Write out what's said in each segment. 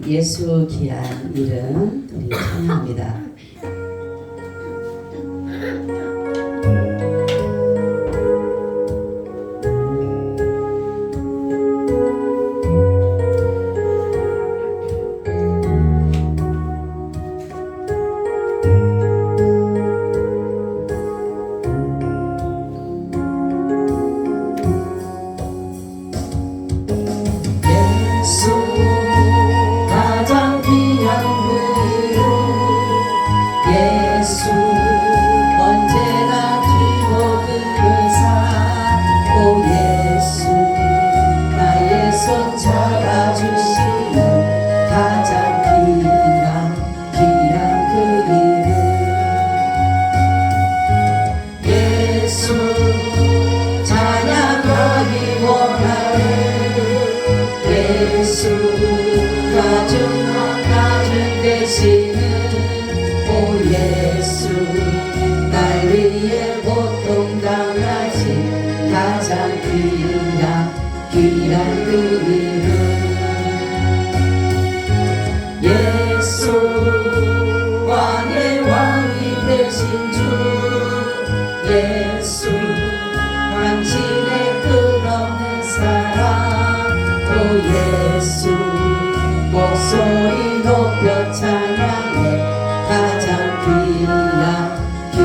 예수 귀한 이름 우리 찬양합니다. 예수 당신의 끝없는 사랑 오 예수 목소리 높여 찬양해 가장 귀한 그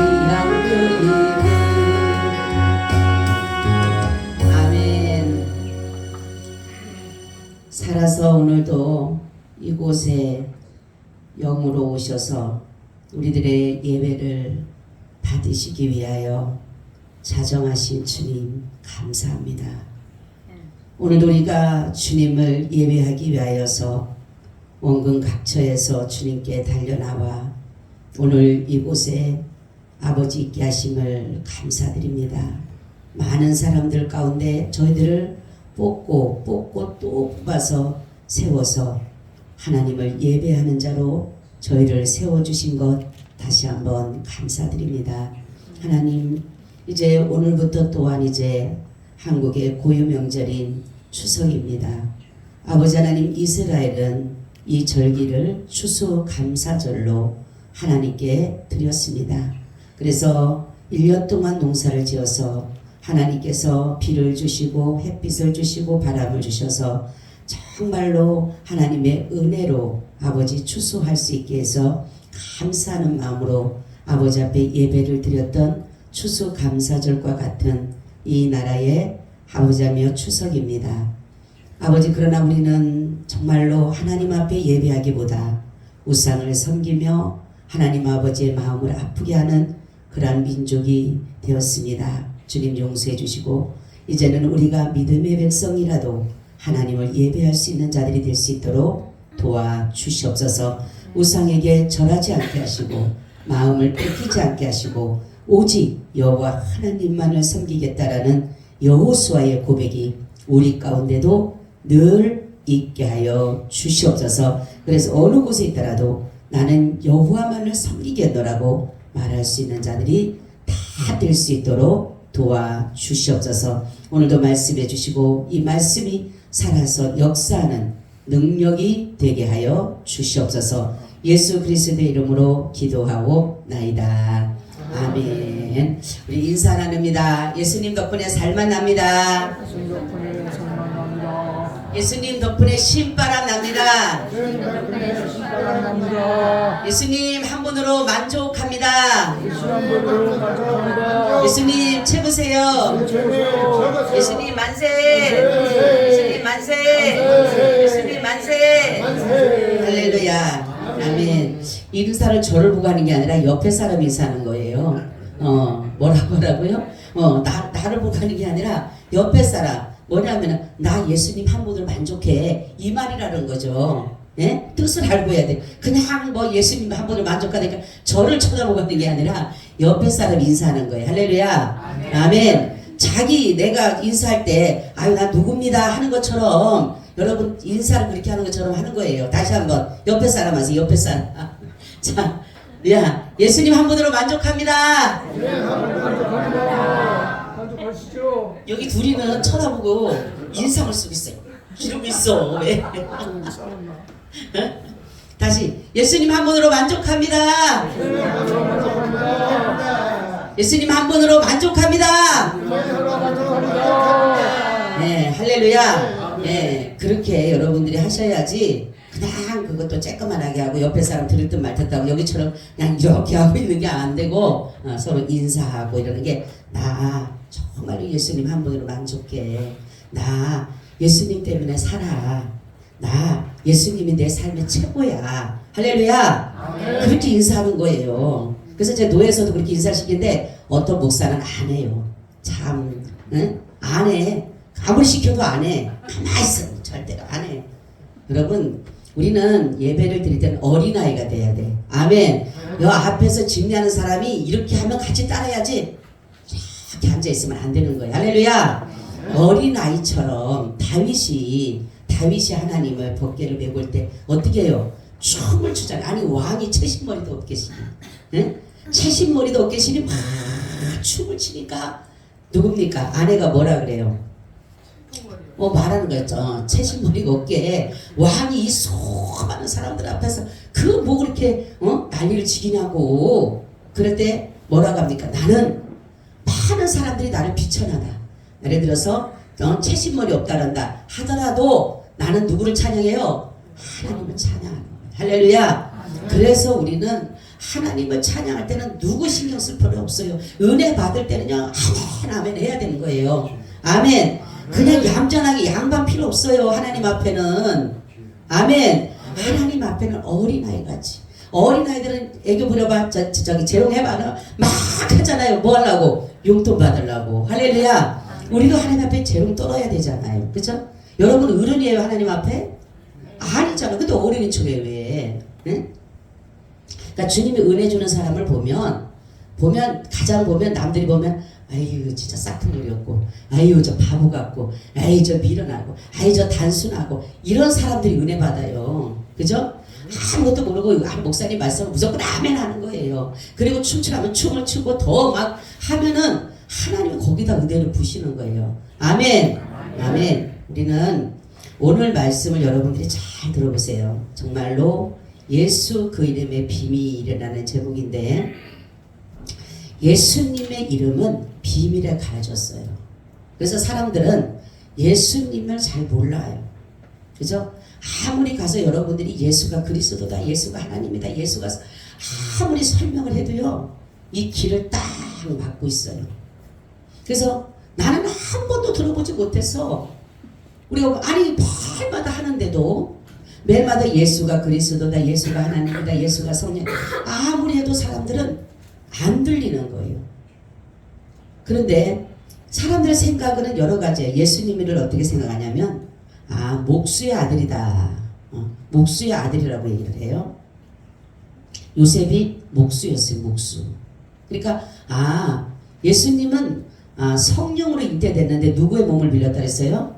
이름. 아멘. 살아서 오늘도 이곳에 영으로 오셔서 우리들의 예배를 받으시기 위하여 자정하신 주님 감사합니다. 오늘도 우리가 주님을 예배하기 위하여서 원근 각처에서 주님께 달려나와 오늘 이곳에 아버지 있게 하심을 감사드립니다. 많은 사람들 가운데 저희들을 뽑고 또 뽑아서 세워서 하나님을 예배하는 자로 저희를 세워주신 것 다시 한번 감사드립니다. 하나님, 이제 오늘부터 또한 이제 한국의 고유 명절인 추석입니다. 아버지 하나님, 이스라엘은 이 절기를 추수감사절로 하나님께 드렸습니다. 그래서 1년 동안 농사를 지어서 하나님께서 비를 주시고 햇빛을 주시고 바람을 주셔서 정말로 하나님의 은혜로 아버지 추수할 수 있게 해서 감사하는 마음으로 아버지 앞에 예배를 드렸던 추수감사절과 같은 이 나라의 아버지며 추석입니다. 아버지, 그러나 우리는 정말로 하나님 앞에 예배하기보다 우상을 섬기며 하나님 아버지의 마음을 아프게 하는 그러한 민족이 되었습니다. 주님 용서해 주시고 이제는 우리가 믿음의 백성이라도 하나님을 예배할 수 있는 자들이 될 수 있도록 도와주시옵소서. 우상에게 절하지 않게 하시고 마음을 뺏기지 않게 하시고 오직 여호와 하나님만을 섬기겠다라는 여호수아의 고백이 우리 가운데도 늘 있게 하여 주시옵소서. 그래서 어느 곳에 있더라도 나는 여호와만을 섬기겠노라고 말할 수 있는 자들이 다 될 수 있도록 도와주시옵소서. 오늘도 말씀해 주시고 이 말씀이 살아서 역사하는 능력이 되게 하여 주시옵소서. 예수 그리스도의 이름으로 기도하고 나이다. 아멘. 우리 인사 나눕니다. 예수님 덕분에 살만 납니다. 예수님 덕분에 신바람 납니다. 예수님 한 분으로 만족합니다. 예수님 최고세요. 예수님 만세. 예수님 만세. 예수님 만세. 할렐루야. 아멘. 이 인사를 저를 보고 하는 게 아니라 옆에 사람이 인사하는 거예요. 뭐라고 하라고요? 나를 보고 하는 게 아니라 옆에 사람. 뭐냐면 나 예수님 한 분을 만족해, 이 말이라는 거죠. 예? 뜻을 알고 해야 돼. 그냥 뭐 예수님 한 분을 만족하니까 저를 쳐다보고 하는 게 아니라 옆에 사람 인사하는 거예요. 할렐루야. 아멘. 자기 내가 인사할 때 아유 나 누굽니다 하는 것처럼 여러분 인사를 그렇게 하는 것처럼 하는 거예요. 다시 한번 옆에 사람 하세요. 옆에 사람. 자, 야, 예수님 한 분으로 만족합니다. 네, 만족합니다. 만족하시죠. 여기 둘이는 쳐다보고 인상을 쓰고 있어요. 이러고 있어. 왜? 다시 예수님 한 분으로 만족합니다. 예수님 한 분으로 만족합니다. 네, 할렐루야. 네, 그렇게 여러분들이 하셔야지 그냥 그것도 쬐끄만하게 하고 옆에 사람 들을 듯 말 듯 하고 여기처럼 그냥 이렇게 하고 있는 게 안 되고 서로 인사하고 이러는 게 나 정말로 예수님 한 분으로 만족해. 나 예수님 때문에 살아. 나 예수님이 내 삶의 최고야. 할렐루야. 그렇게 인사하는 거예요. 그래서 제 노예에서도 그렇게 인사시키는데 어떤 목사는 안 해요. 참, 응? 안 해. 아무리 시켜도 안 해. 가만히 있어. 절대로 안 해. 여러분, 우리는 예배를 드릴 때는 어린아이가 돼야 돼. 아멘. 여 앞에서 집례하는 사람이 이렇게 하면 같이 따라야지. 이렇게 앉아있으면 안 되는 거예요. 할렐루야. 어린아이처럼 다윗이 하나님을 법궤를 메고 올 때 어떻게 해요? 춤을 추잖아요. 아니 왕이 채신머리도 없겠으니 응? 채신머리도 없겠으니 막 춤을 추니까 누굽니까? 아내가 뭐라 그래요? 말하는 거였죠. 채신머리가 없게 왕이 이 수많은 사람들 앞에서 그 뭐 그렇게 난리를 지기냐고. 그럴 때 뭐라고 합니까? 나는 많은 사람들이 나를 비천하다. 예를 들어서 채신머리 없다란다 하더라도 나는 누구를 찬양해요? 하나님을 찬양하는 거예요. 할렐루야. 그래서 우리는 하나님을 찬양할 때는 누구 신경 쓸 필요 없어요. 은혜 받을 때는요 아멘 아멘 해야 되는 거예요. 아멘. 그냥 얌전하게 양반 필요 없어요. 하나님 앞에는. 아멘. 하나님 앞에는 어린아이같이. 어린아이들은 애교 부려봐. 저기 재롱해봐. 막 하잖아요. 뭐 하려고? 용돈 받으려고. 할렐루야. 우리도 하나님 앞에 재롱 떨어야 되잖아요. 그렇죠? 여러분 어른이에요 하나님 앞에? 아니잖아. 근데 어린인 척해 왜? 응? 그러니까 주님이 은혜 주는 사람을 보면 가장 보면 남들이 보면 아유 진짜 싹퉁놀이였고 아유 저 바보 같고 아유 저 미련하고 아유 저 단순하고 이런 사람들이 은혜 받아요. 그죠? 아무것도 모르고 목사님 말씀을 무조건 아멘 하는 거예요. 그리고 춤추라면 춤을 추고 더 막 하면은 하나님이 거기다 은혜를 부시는 거예요. 아멘. 아멘. 우리는 오늘 말씀을 여러분들이 잘 들어보세요. 정말로 예수 그 이름의 비밀이라는 제목인데 예수님의 이름은 비밀에 가려졌어요. 그래서 사람들은 예수님을 잘 몰라요. 그죠? 아무리 가서 여러분들이 예수가 그리스도다, 예수가 하나님이다, 예수가 아무리 설명을 해도요 이 길을 딱 막고 있어요. 그래서 나는 한 번도 들어보지 못해서 우리가 아니 매일마다 하는데도 매일마다 예수가 그리스도다, 예수가 하나님이다, 예수가 성령 아무리 해도 사람들은 안 들리는 거예요. 그런데 사람들의 생각은 여러 가지예요. 예수님을 어떻게 생각하냐면 목수의 아들이다. 목수의 아들이라고 얘기를 해요. 요셉이 목수였어요. 목수. 그러니까 예수님은 성령으로 잉태됐는데 누구의 몸을 빌렸다 그랬어요?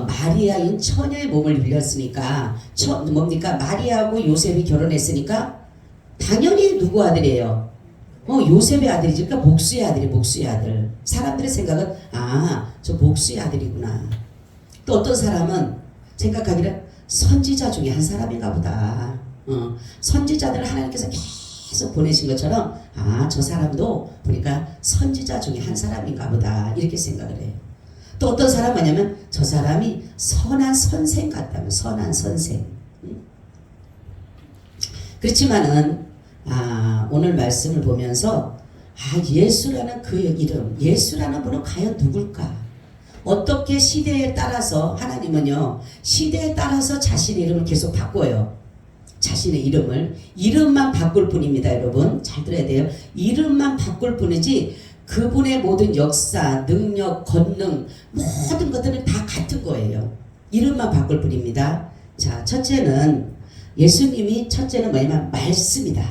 마리아인 처녀의 몸을 빌렸으니까 뭡니까? 마리아하고 요셉이 결혼했으니까 당연히 누구 아들이에요? 요셉의 아들이지. 그러니까 목수의 아들이 목수의 아들. 사람들의 생각은 저 목수의 아들이구나. 또 어떤 사람은 생각하기를 선지자 중에 한 사람인가 보다. 선지자들을 하나님께서 계속 보내신 것처럼 저 사람도 보니까 선지자 중에 한 사람인가 보다 이렇게 생각을 해요. 또 어떤 사람 뭐냐면 저 사람이 선한 선생 같다면 선한 선생. 그렇지만은 오늘 말씀을 보면서 예수라는 그 이름, 예수라는 분은 과연 누굴까? 어떻게 시대에 따라서 하나님은요 시대에 따라서 자신의 이름을 계속 바꿔요. 자신의 이름만 바꿀 뿐입니다. 여러분 잘 들어야 돼요. 이름만 바꿀 뿐이지 그분의 모든 역사, 능력, 권능 모든 것들은 다 같은 거예요. 이름만 바꿀 뿐입니다. 자, 첫째는 뭐냐면 말씀이다.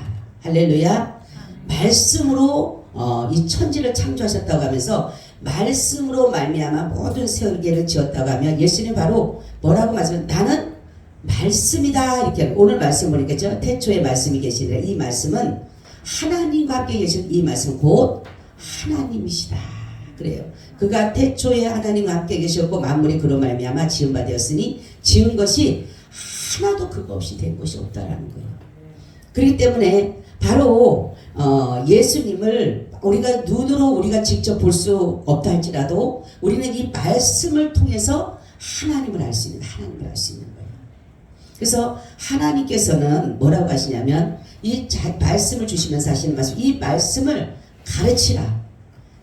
할렐루야. 말씀으로 이 천지를 창조하셨다고 하면서 말씀으로 말미암아 모든 세계를 지었다고 하면 예수님 바로 뭐라고 말씀하면 나는 말씀이다. 이렇게 오늘 말씀 보니까죠. 태초에 말씀이 계시니라. 이 말씀은 하나님과 함께 계신 이 말씀 곧 하나님이시다. 그래요. 그가 태초에 하나님과 함께 계셨고 만물이 그로 말미암아 지은 바 되었으니 지은 것이 하나도 그거 없이 된 것이 없다라는 거예요. 그렇기 때문에 바로 예수님을 우리가 눈으로 우리가 직접 볼 수 없다 할지라도 우리는 이 말씀을 통해서 하나님을 알 수 있는 거예요. 그래서 하나님께서는 뭐라고 하시냐면 이 말씀을 주시면서 하시는 말씀, 이 말씀을 가르치라,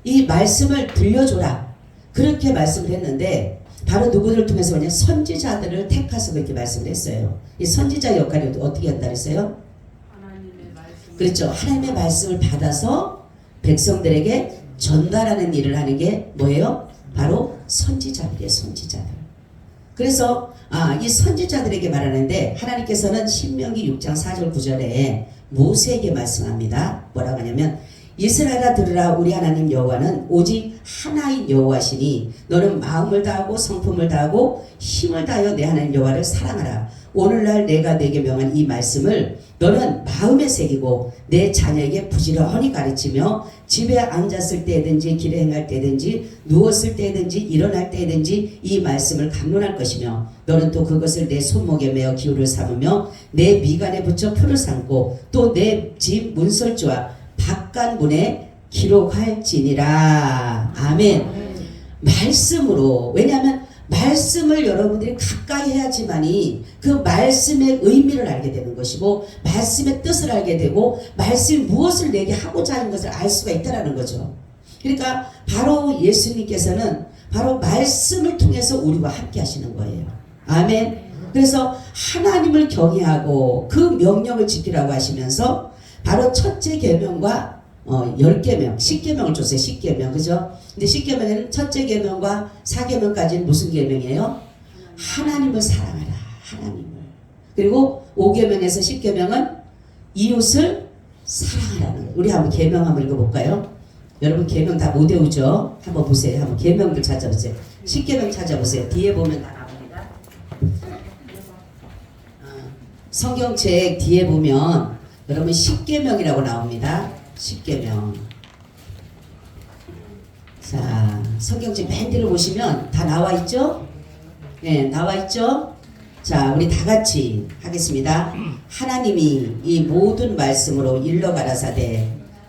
이 말씀을 들려줘라, 그렇게 말씀을 했는데 바로 누구를 통해서 그냥 선지자들을 택해서 그렇게 말씀을 했어요. 이 선지자 역할이 어떻게 한다 그랬어요? 하나님의 말씀. 그렇죠. 하나님의 말씀을 받아서 백성들에게 전달하는 일을 하는 게 뭐예요? 바로 선지자들이에요. 선지자들. 그래서 이 선지자들에게 말하는데 하나님께서는 신명기 6장 4절 9절에 모세에게 말씀합니다. 뭐라고 하냐면 이스라엘아 들으라, 우리 하나님 여호와는 오직 하나인 여호와시니 너는 마음을 다하고 성품을 다하고 힘을 다하여 내 하나님 여호와를 사랑하라. 오늘날 내가 내게 명한 이 말씀을 너는 마음에 새기고 내 자녀에게 부지런히 가르치며 집에 앉았을 때든지 길에 행할 때든지 누웠을 때든지 일어날 때든지 이 말씀을 강론할 것이며 너는 또 그것을 내 손목에 매어 기호를 삼으며 내 미간에 붙여 표를 삼고 또 내 집 문설주와 바깥문에 기록할지니라. 아멘. 말씀으로, 왜냐하면 말씀을 여러분들이 가까이 해야지만이 그 말씀의 의미를 알게 되는 것이고 말씀의 뜻을 알게 되고 말씀이 무엇을 내게 하고자 하는 것을 알 수가 있다는 거죠. 그러니까 바로 예수님께서는 바로 말씀을 통해서 우리와 함께 하시는 거예요. 아멘. 그래서 하나님을 경외하고 그 명령을 지키라고 하시면서 바로 첫째 계명과 10계명, 10계명을 줬어요. 10계명. 그죠? 근데 10계명에는 첫째 계명과 4계명까지는 무슨 계명이에요? 하나님을 사랑하라. 하나님을. 그리고 5계명에서 10계명은 이웃을 사랑하라는 거예요. 우리 한번 계명 한번 읽어볼까요? 여러분 계명 다 못 외우죠? 한번 보세요. 한번 계명들 찾아보세요. 10계명 찾아보세요. 뒤에 보면 다 나옵니다. 성경책 뒤에 보면 여러분 10계명이라고 나옵니다. 10계명. 자, 성경책 맨 뒤를 보시면 다 나와 있죠? 네, 나와 있죠? 자, 우리 다 같이 하겠습니다. 하나님이 이 모든 말씀으로 일러 가라사대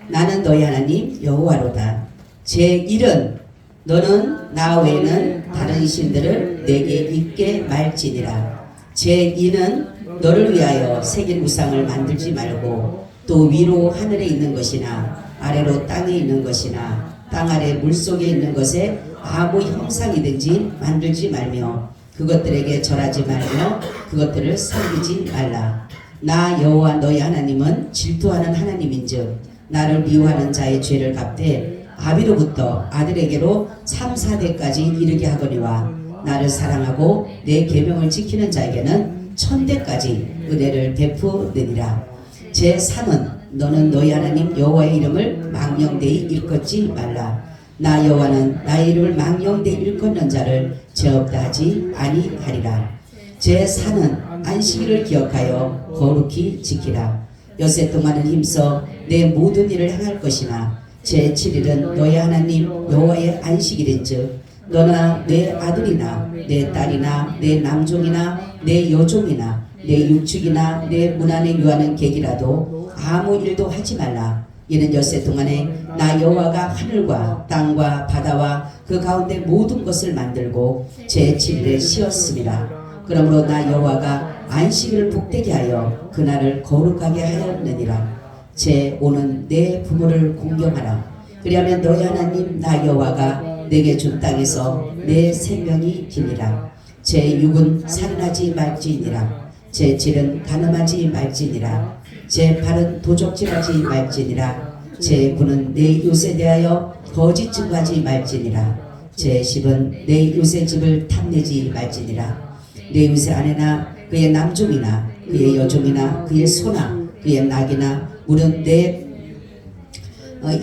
나는 너희 하나님 여호와로다. 제1은 너는 나 외에는 다른 신들을 내게 있게 말지니라. 제2는 너를 위하여 새긴 우상을 만들지 말고 또 위로 하늘에 있는 것이나 아래로 땅에 있는 것이나 땅 아래 물속에 있는 것에 아무 형상이든지 만들지 말며 그것들에게 절하지 말며 그것들을 섬기지 말라. 나 여호와 너희 하나님은 질투하는 하나님인즉 나를 미워하는 자의 죄를 갚되 아비로부터 아들에게로 3, 4대까지 이르게 하거니와 나를 사랑하고 내 계명을 지키는 자에게는 1000대까지 은혜를 베푸느니라. 제3은 너는 너희 하나님 여호와의 이름을 망령되이 일컫지 말라. 나 여호와는 나의 이름을 망령되이 일컫는 자를 죄없다 하지 아니하리라. 제4는 안식일을 기억하여 거룩히 지키라. 엿새 동안은 힘써 내 모든 일을 행할 것이나 제7일은 너희 하나님 여호와의 안식일인즉 너나 내 아들이나 내 딸이나 내 남종이나 내 여종이나 내 육축이나 내 문 안에 유하는 객이라도 아무 일도 하지 말라. 이는 엿새 동안에 나 여호와가 하늘과 땅과 바다와 그 가운데 모든 것을 만들고 제7일에 쉬었음이라. 그러므로 나 여호와가 안식일을 복되게 하여 그날을 거룩하게 하였느니라. 제5는 내 부모를 공경하라. 그리하면 너희 하나님 나 여호와가 내게 준 땅에서 내 생명이 기니라. 제6은 살인하지 말지니라. 제7은 간음하지 말지니라. 제8은 도적질하지 말지니라. 제9는 내 이웃에 대하여 거짓 증거하지 말지니라. 제10은 내 이웃의 집을 탐내지 말지니라. 내 이웃의 아내나 그의 남종이나 그의 여종이나 그의 소나 그의 낙이나 물은 내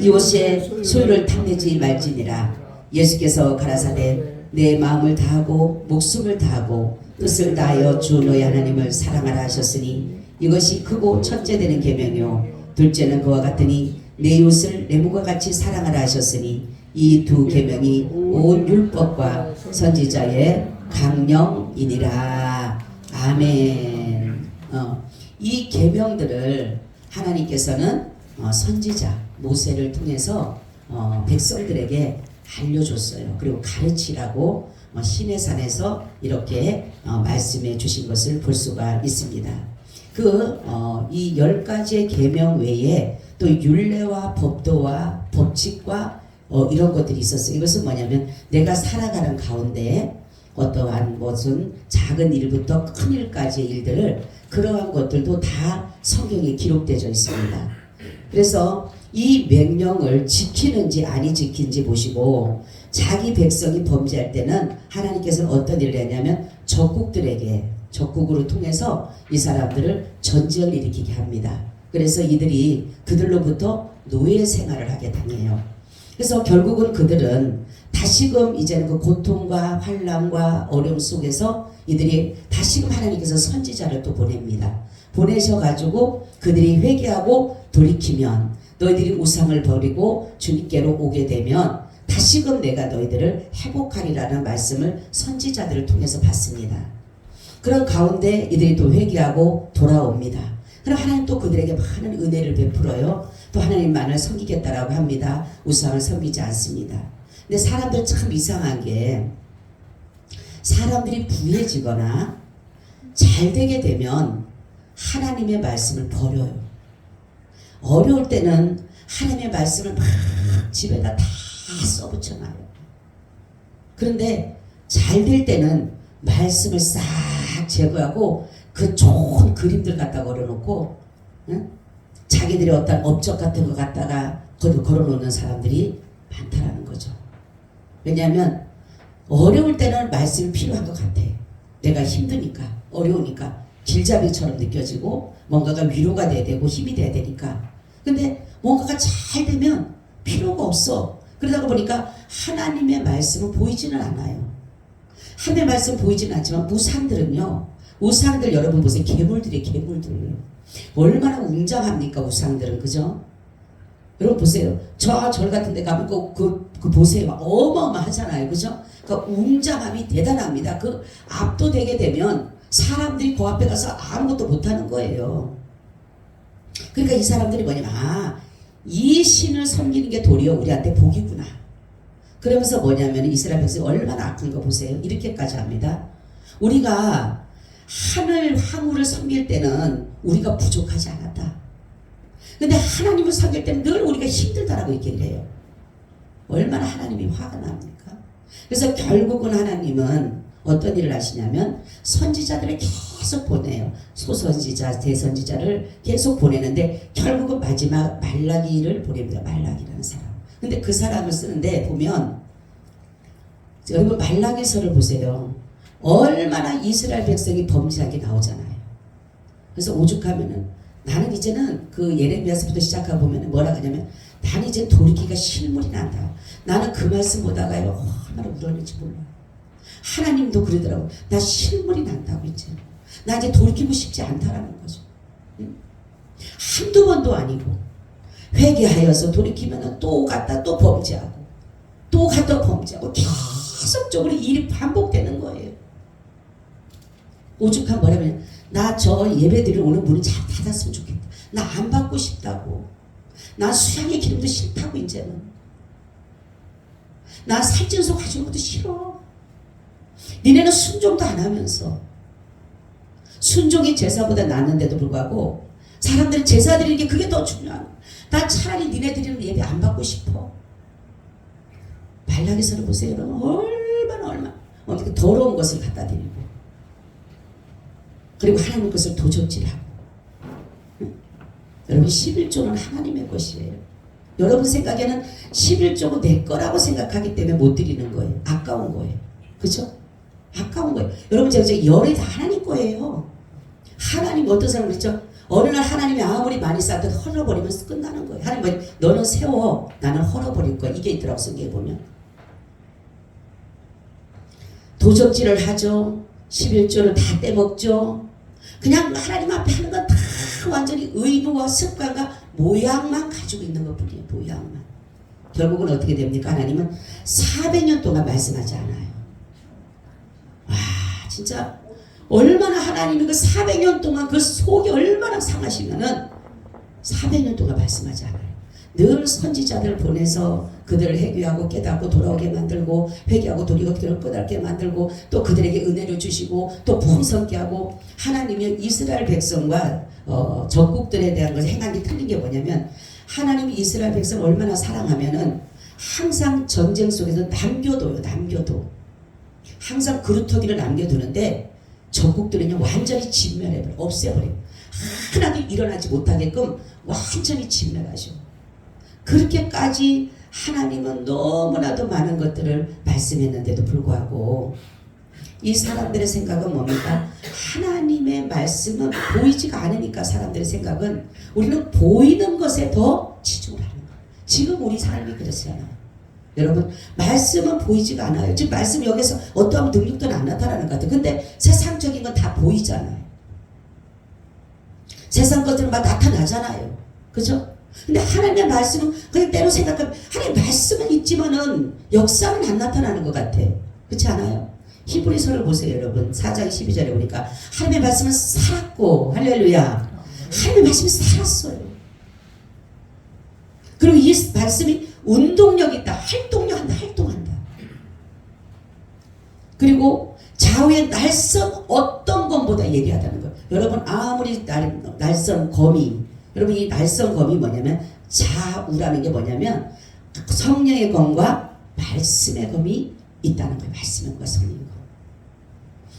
이웃의 소유를 탐내지 말지니라. 예수께서 가라사대 내 마음을 다하고 목숨을 다하고 뜻을 다하여 주 너희 하나님을 사랑하라 하셨으니 이것이 크고 첫째 되는 계명이요 둘째는 그와 같으니 내 이웃을 내 몸과 같이 사랑하라 하셨으니 이 두 계명이 온 율법과 선지자의 강령이니라. 아멘. 이 계명들을 하나님께서는 선지자 모세를 통해서 백성들에게 알려줬어요. 그리고 가르치라고 시내산에서 이렇게 말씀해 주신 것을 볼 수가 있습니다. 이 10가지의 계명 외에 또 율례와 법도와 법칙과 이런 것들이 있었어요. 이것은 뭐냐면 내가 살아가는 가운데 어떠한 것은 작은 일부터 큰 일까지의 일들을 그러한 것들도 다 성경에 기록되어 있습니다. 그래서 이 명령을 지키는지 아니 지키는지 보시고 자기 백성이 범죄할 때는 하나님께서는 어떤 일을 했냐면 적국으로 통해서 이 사람들을 전쟁을 일으키게 합니다. 그래서 이들이 그들로부터 노예 생활을 하게 당해요. 그래서 결국은 그들은 다시금 이제는 그 고통과 환난과 어려움 속에서 이들이 다시금 하나님께서 선지자를 또 보냅니다. 보내셔가지고 그들이 회개하고 돌이키면 너희들이 우상을 버리고 주님께로 오게 되면 다시금 내가 너희들을 회복하리라는 말씀을 선지자들을 통해서 받습니다. 그런 가운데 이들이 또 회개하고 돌아옵니다. 그럼 하나님 또 그들에게 많은 은혜를 베풀어요. 또 하나님만을 섬기겠다라고 합니다. 우상을 섬기지 않습니다. 근데 사람들 참 이상한 게 사람들이 부해지거나 잘 되게 되면 하나님의 말씀을 버려요. 어려울 때는 하나님의 말씀을 막 집에다 다 써붙여놔요. 그런데 잘 될 때는 말씀을 싹 제거하고 그 좋은 그림들 갖다 걸어놓고 자기들의 어떤 업적 같은 거 갖다가 걸어놓는 사람들이 많다라는 거죠. 왜냐하면 어려울 때는 말씀이 필요한 것 같아. 내가 힘드니까 어려우니까 길잡이처럼 느껴지고 뭔가가 위로가 돼야 되고 힘이 돼야 되니까. 근데 뭔가가 잘 되면 필요가 없어. 그러다 보니까 하나님의 말씀은 보이지는 않아요. 하나님의 말씀은 보이지는 않지만 우상들 여러분 보세요. 괴물들 얼마나 웅장합니까 우상들은. 그죠? 여러분 보세요. 저 절 같은 데 가면 그 보세요. 어마어마하잖아요. 그죠? 그러니까 웅장함이 대단합니다. 그 압도되게 되면 사람들이 그 앞에 가서 아무것도 못하는 거예요. 그러니까 이 사람들이 뭐냐면 이 신을 섬기는 게 도리어 우리한테 복이구나. 그러면서 뭐냐면 이스라엘 백성이 얼마나 악한 거 보세요. 이렇게까지 합니다. 우리가 하늘 황후를 섬길 때는 우리가 부족하지 않았다. 근데 하나님을 섬길 때는 늘 우리가 힘들다라고 얘기를 해요. 얼마나 하나님이 화가 납니까? 그래서 결국은 하나님은 어떤 일을 하시냐면 선지자들을 계속 보내요. 소선지자, 대선지자를 계속 보내는데 결국은 마지막 말라기를 보냅니다. 말라기라는 사람. 근데 그 사람을 쓰는데 보면 여러분 말라기서를 보세요. 얼마나 이스라엘 백성이 범죄한 게 나오잖아요. 그래서 오죽하면은 나는 이제는 그 예레미야서부터 시작하고 보면 뭐라 하냐면 나는 이제 돌이키기가 실물이 난다. 나는 그 말씀 보다가요 얼마나 울었는지 몰라. 하나님도 그러더라고. 나 실물이 난다고 이제. 나 이제 돌이키고 싶지 않다라는 거죠. 응? 한두 번도 아니고 회개하여서 돌이키면 또 갔다 또 범죄하고 또 갔다 범죄하고 계속적으로 일이 반복되는 거예요. 오죽한 뭐라면 나 저 예배드리러 오는 문은 잘 닫았으면 좋겠다. 나 안 받고 싶다고. 나 수양의 기름도 싫다고 이제는. 나 살찐소 가지는 것도 싫어. 니네는 순종도 안 하면서 순종이 제사보다 낫는데도 불구하고 사람들은 제사 드리는 게 그게 더 중요한. 나 차라리 니네 드리는 예배 안 받고 싶어. 말라기서를 보세요. 여러분 얼마나 어떻게 더러운 것을 갖다 드리고 그리고 하나님 것을 도적질하고. 응? 여러분 11조는 하나님의 것이에요. 여러분 생각에는 11조가 내 거라고 생각하기 때문에 못 드리는 거예요. 아까운 거예요. 그죠? 아까운 거예요. 여러분 제가 열이 다 하나님 거예요. 하나님 어떤 사람 그랬죠? 어느 날 하나님이 아무리 많이 쌓아도 헐어버리면 끝나는 거예요. 하나님 뭐지? 너는 세워, 나는 헐어버릴 거야. 이게 있더라고 성경에 보면. 도적질을 하죠. 11조를 다 떼먹죠. 그냥 하나님 앞에 하는 건 다 완전히 의무와 습관과 모양만 가지고 있는 것 뿐이에요. 모양만. 결국은 어떻게 됩니까? 하나님은 400년 동안 말씀하지 않아요. 와, 진짜 얼마나 하나님이 그 400년 동안 그 속이 얼마나 상하시면은 400년 동안 말씀하지 않아요. 늘 선지자들을 보내서 그들을 회개하고 깨닫고 돌아오게 만들고, 회개하고 돌이고 깨닫게 만들고, 또 그들에게 은혜를 주시고 또 풍성케 하고. 하나님이 이스라엘 백성과 적국들에 대한 것을 행한 게 틀린 게 뭐냐면, 하나님이 이스라엘 백성을 얼마나 사랑하면은 항상 전쟁 속에서 남겨둬요. 남겨둬. 항상 그루터기를 남겨두는데 적국들은요 완전히 진멸해버려. 없애버려요. 하나도 일어나지 못하게끔 완전히 진멸하셔. 그렇게까지 하나님은 너무나도 많은 것들을 말씀했는데도 불구하고 이 사람들의 생각은 뭡니까? 하나님의 말씀은 보이지가 않으니까 사람들의 생각은 우리는 보이는 것에 더 치중을 하는 거예요. 지금 우리 삶이 그렇잖아요. 여러분, 말씀은 보이지가 않아요. 지금 말씀 여기서 어떠한 능력도 안 나타나는 것 같아요. 근데 세상적인 건 다 보이잖아요. 세상 것들은 막 나타나잖아요. 그죠? 근데 하나님의 말씀은 그냥 때로 생각하면 하나님의 말씀은 있지만은 역사는 안 나타나는 것 같아. 그렇지 않아요? 히브리서를 보세요, 여러분. 4장 12절에 보니까 하나님의 말씀은 살았고, 할렐루야. 하나님의 말씀이 살았어요. 그리고 이 말씀이 운동력이 있다. 활동한다. 그리고 좌우의 날선 어떤 것보다 예리하다는 거예요. 여러분, 아무리 날선 검이, 여러분 이 날선 검이 뭐냐면, 좌우라는 게 뭐냐면 성령의 검과 말씀의 검이 있다는 거예요. 말씀의 검과 성령의 검.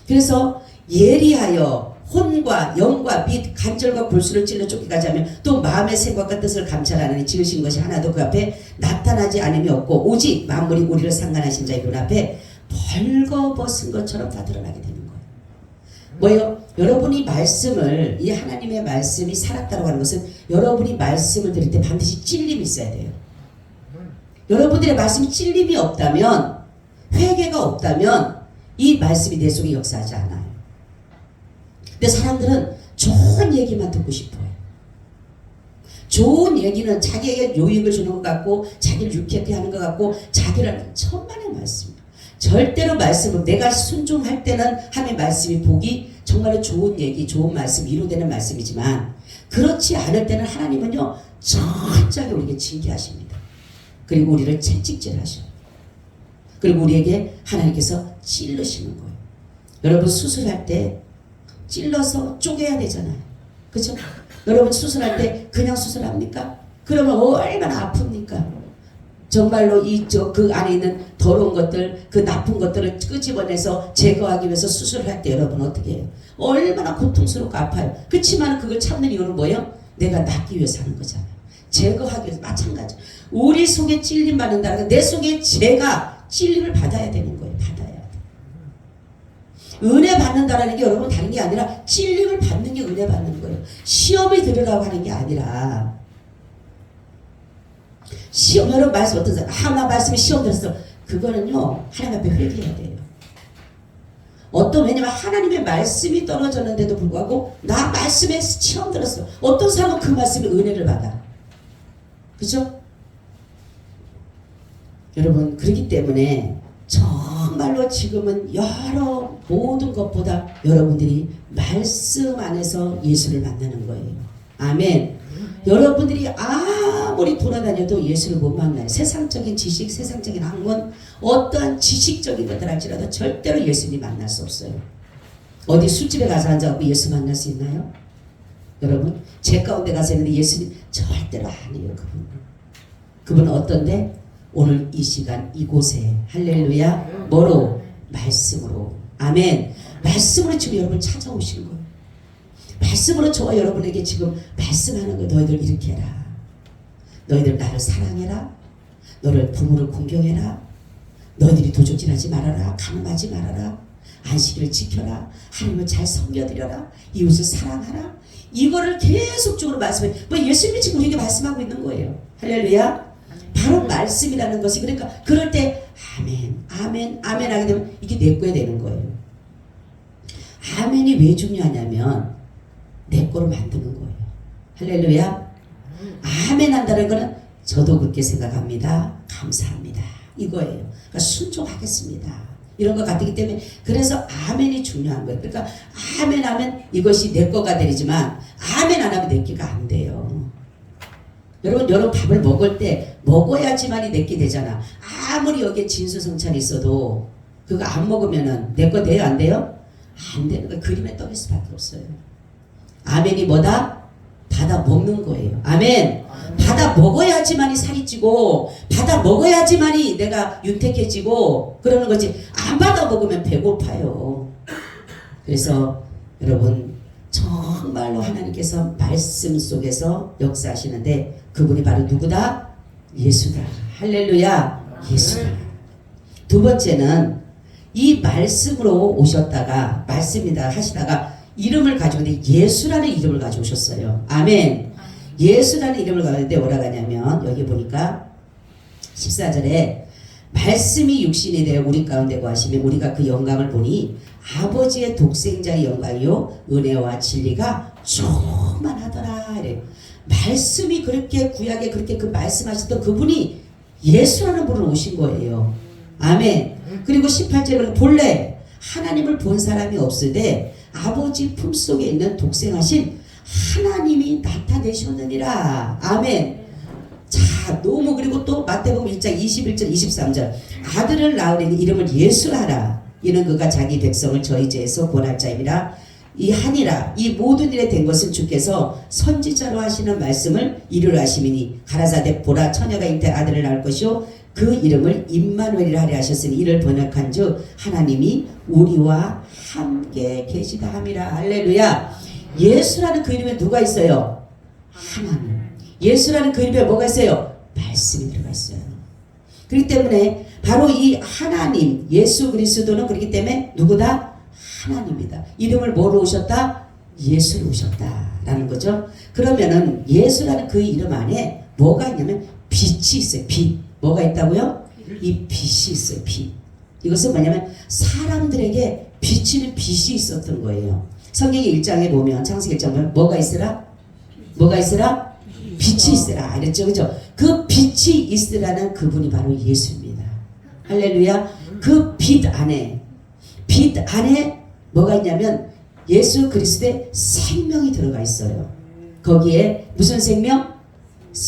그래서 예리하여 혼과 영과 빛 간절과 골수를 찔러 쫓기까지 하면 또 마음의 생각과 뜻을 감찰하느니 지으신 것이 하나도 그 앞에 나타나지 않음이 없고 오직 만물이 우리를 상관하신 자의 눈 앞에 벌거벗은 것처럼 다 드러나게 되는 거예요. 뭐예요? 여러분이 말씀을, 이 하나님의 말씀이 살았다고 하는 것은 여러분이 말씀을 들을 때 반드시 찔림이 있어야 돼요. 여러분들의 말씀이 찔림이 없다면, 회개가 없다면 이 말씀이 내 속에 역사하지 않아요. 근데 사람들은 좋은 얘기만 듣고 싶어요. 좋은 얘기는 자기에게 유익을 주는 것 같고, 자기를 유쾌하게 하는 것 같고, 자기를 천만의 말씀이에요. 절대로 말씀을 내가 순종할 때는 하나님의 말씀이 복이 정말로 좋은 얘기, 좋은 말씀, 위로되는 말씀이지만 그렇지 않을 때는 하나님은요 철저하게 우리에게 징계하십니다. 그리고 우리를 채찍질하셔요. 그리고 우리에게 하나님께서 찔르시는 거예요. 여러분 수술할 때 찔러서 쪼개야 되잖아요. 그렇죠? 여러분 수술할 때 그냥 수술합니까? 그러면 얼마나 아픕니까? 정말로 그 안에 있는 더러운 것들, 그 나쁜 것들을 끄집어내서 제거하기 위해서 수술을 할 때 여러분 어떻게 해요? 얼마나 고통스럽고 아파요. 그렇지만 그걸 참는 이유는 뭐예요? 내가 낫기 위해서 하는 거잖아요. 제거하기 위해서 마찬가지. 우리 속에 찔림 받는다는 건 내 속에 제가 찔림을 받아야 되는 거예요. 받아야 돼. 은혜 받는다는 게 여러분 다른 게 아니라 찔림을 받는 게 은혜 받는 거예요. 시험을 들으라고 하는 게 아니라 시험, 여러분 말씀 어떤 사람, 나 말씀에 시험 들었어. 그거는요, 하나님 앞에 회개해야 돼요. 왜냐면 하나님의 말씀이 떨어졌는데도 불구하고, 나 말씀에 시험 들었어. 어떤 사람은 그 말씀에 은혜를 받아. 그죠? 여러분, 그렇기 때문에 정말로 지금은 모든 것보다 여러분들이 말씀 안에서 예수를 만나는 거예요. 아멘. 여러분들이 아무리 돌아다녀도 예수를 못 만나요. 세상적인 지식, 세상적인 학문, 어떠한 지식적인 것들 할지라도 절대로 예수님 만날 수 없어요. 어디 술집에 가서 앉아갖고 예수 만날 수 있나요? 여러분, 제 가운데 가서 있는데 예수님 절대로 아니에요. 그분은 어떤데? 오늘 이 시간 이곳에 할렐루야 뭐로? 말씀으로. 아멘. 말씀으로 지금 여러분 찾아오신 거예요. 말씀으로 저와 여러분에게 지금 말씀하는 거, 너희들 이렇게 해라. 너희들 나를 사랑해라. 너를 부모를 공경해라. 너희들이 도적질하지 말아라. 간음하지 말아라. 안식일을 지켜라. 하나님을 잘 섬겨드려라. 이웃을 사랑하라. 이거를 계속적으로 말씀해. 예수님이 지금 우리에게 말씀하고 있는 거예요. 할렐루야. 바로 말씀이라는 것이, 그러니까 그럴 때 아멘, 아멘, 아멘 하게 되면 이게 내 거에 되는 거예요. 아멘이 왜 중요하냐면 내 거로 만드는 거예요. 할렐루야. 아멘 한다는 거는 저도 그렇게 생각합니다. 감사합니다. 이거예요. 그러니까 순종하겠습니다. 이런 것 같기 때문에 그래서 아멘이 중요한 거예요. 그러니까 아멘 하면 이것이 내 거가 되지만 아멘 안 하면 내 끼가 안 돼요. 여러분 밥을 먹을 때 먹어야지만이 내 끼 되잖아. 아무리 여기에 진수성찬이 있어도 그거 안 먹으면은 내 거 돼요? 안 돼요? 안 되는 거예요. 그림에 떡일 수밖에 없어요. 아멘이 뭐다? 받아 먹는 거예요. 아멘. 받아 먹어야지만이 살이 찌고 받아 먹어야지만이 내가 윤택해지고 그러는 거지. 안 받아 먹으면 배고파요. 그래서 여러분 정말로 하나님께서 말씀 속에서 역사하시는데 그분이 바로 누구다? 예수다. 할렐루야. 예수다. 두 번째는 이 말씀으로 오셨다가 말씀이다 하시다가 이름을 가지고 예수라는 이름을 가지고 오셨어요. 아멘. 예수라는 이름을 가지고 뭐라고 하냐면 여기 보니까 14절에 말씀이 육신이 되어 우리 가운데 거하시며 우리가 그 영광을 보니 아버지의 독생자의 영광이요 은혜와 진리가 충만하더라. 이래요. 말씀이 그렇게 구약에 그렇게 그 말씀하셨던 그분이 예수라는 분으로 오신 거예요. 아멘. 그리고 18절에 본래 하나님을 본 사람이 없을 때 아버지 품속에 있는 독생하신 하나님이 나타내셨느니라. 아멘. 자, 너무 그리고 또 마태복음 1장 21절 23절 아들을 낳으려니 이름을 예수하라. 이는 그가 자기 백성을 저희 죄에서 구원할 자임이라. 이 하니라. 이 모든 일에 된 것은 주께서 선지자로 하시는 말씀을 이루려 하심이니 가라사대 보라 처녀가 잉태 아들을 낳을 것이요 그 이름을 임마누엘이라 하려 하셨으니 이를 번역한즉 하나님이 우리와 함께 계시다 함이라. 할렐루야. 예수라는 그 이름에 누가 있어요? 하나님. 예수라는 그 이름에 뭐가 있어요? 말씀이 들어가 있어요. 그렇기 때문에 바로 이 하나님 예수 그리스도는 그렇기 때문에 누구다? 하나님이다. 이름을 뭐로 오셨다? 예수로 오셨다라는 거죠. 그러면은 예수라는 그 이름 안에 뭐가 있냐면 빛이 있어요. 빛. 뭐가 있다고요? 이 빛이 있어요. 빛. 이것은 뭐냐면 사람들에게 비치는 빛이 있었던 거예요. 성경의 1장에 보면 창세기 1장 보면 뭐가 있으라? 뭐가 있으라? 빛이 있으라. 이랬죠. 그죠? 그 빛이 있으라는 그분이 바로 예수입니다. 할렐루야. 그 빛 안에 뭐가 있냐면 예수 그리스도의 생명이 들어가 있어요. 거기에 무슨 생명?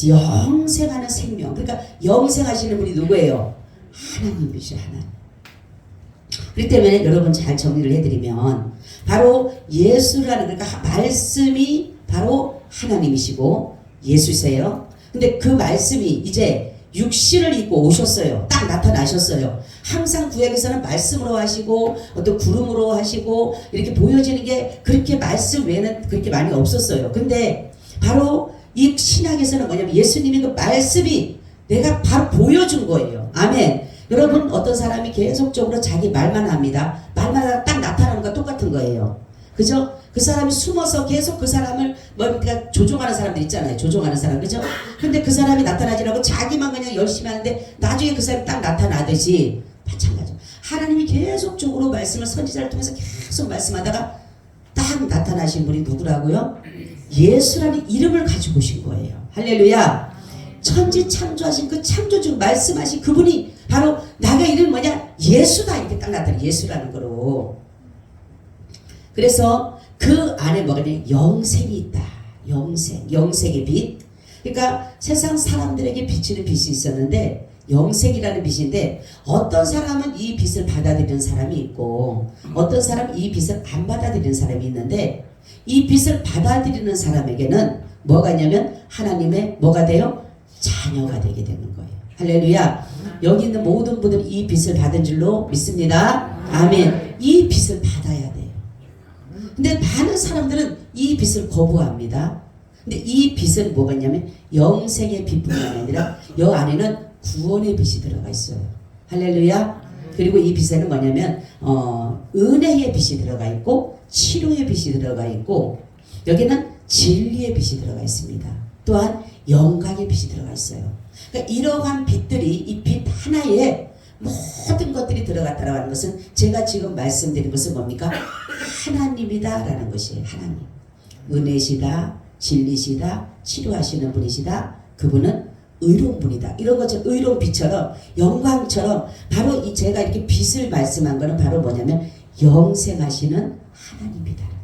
영생하는 생명. 그러니까 영생하시는 분이 누구예요? 하나님이시죠. 하나님. 그렇기 때문에 여러분 잘 정리를 해드리면 바로 예수라는 그러니까 말씀이 바로 하나님이시고 예수세요. 근데 그 말씀이 이제 육신을 입고 오셨어요. 딱 나타나셨어요. 항상 구약에서는 말씀으로 하시고 어떤 구름으로 하시고 이렇게 보여지는 게 그렇게 말씀 외에는 그렇게 많이 없었어요. 근데 바로 이 신약에서는 뭐냐면 예수님이 그 말씀이 내가 바로 보여준 거예요. 아멘. 여러분 어떤 사람이 계속적으로 자기 말만 합니다. 말만 하다가 딱 나타나는 거 똑같은 거예요. 그죠? 그 사람이 숨어서 계속 그 사람을 그러니까 조종하는 사람들 있잖아요. 조종하는 사람. 그죠? 근데 그 사람이 나타나지라고 자기만 그냥 열심히 하는데 나중에 그 사람이 딱 나타나듯이 마찬가지죠. 하나님이 계속적으로 말씀을 선지자를 통해서 계속 말씀하다가 딱 나타나신 분이 누구라고요? 예수라는 이름을 가지고 오신 거예요. 할렐루야. 천지 창조하신 그 창조주 말씀하신 그분이 바로 나가 이름 뭐냐? 예수다. 이렇게 딱 나타나. 예수라는 거로. 그래서 그 안에 뭐냐면 영생이 있다. 영생의 빛. 그러니까 세상 사람들에게 비치는 빛이 있었는데 영생이라는 빛인데 어떤 사람은 이 빛을 받아들이는 사람이 있고 어떤 사람은 이 빛을 안 받아들이는 사람이 있는데 이 빛을 받아들이는 사람에게는 뭐가 있냐면 하나님의 뭐가 돼요? 자녀가 되게 되는 거예요. 할렐루야. 여기 있는 모든 분들이 이 빛을 받은 줄로 믿습니다. 아멘. 이 빛을 받아야 돼요. 근데 많은 사람들은 이 빛을 거부합니다. 근데 이 빛은 뭐가 있냐면 영생의 빛뿐만 아니라 여 안에는 구원의 빛이 들어가 있어요. 할렐루야. 그리고 이 빛에는 뭐냐면 은혜의 빛이 들어가 있고 치료의 빛이 들어가 있고 여기는 진리의 빛이 들어가 있습니다. 또한 영광의 빛이 들어가 있어요. 그러니까 이러한 빛들이 이 빛 하나에 모든 것들이 들어갔다라고 하는 것은 제가 지금 말씀드린 것은 뭡니까? 하나님이다라는 것이에요. 하나님. 은혜시다, 진리시다, 치료하시는 분이시다. 그분은 의로운 분이다. 이런 것처럼 의로운 빛처럼 영광처럼 바로 이 제가 이렇게 빛을 말씀한 거는 바로 뭐냐면 영생하시는 하나님이다라는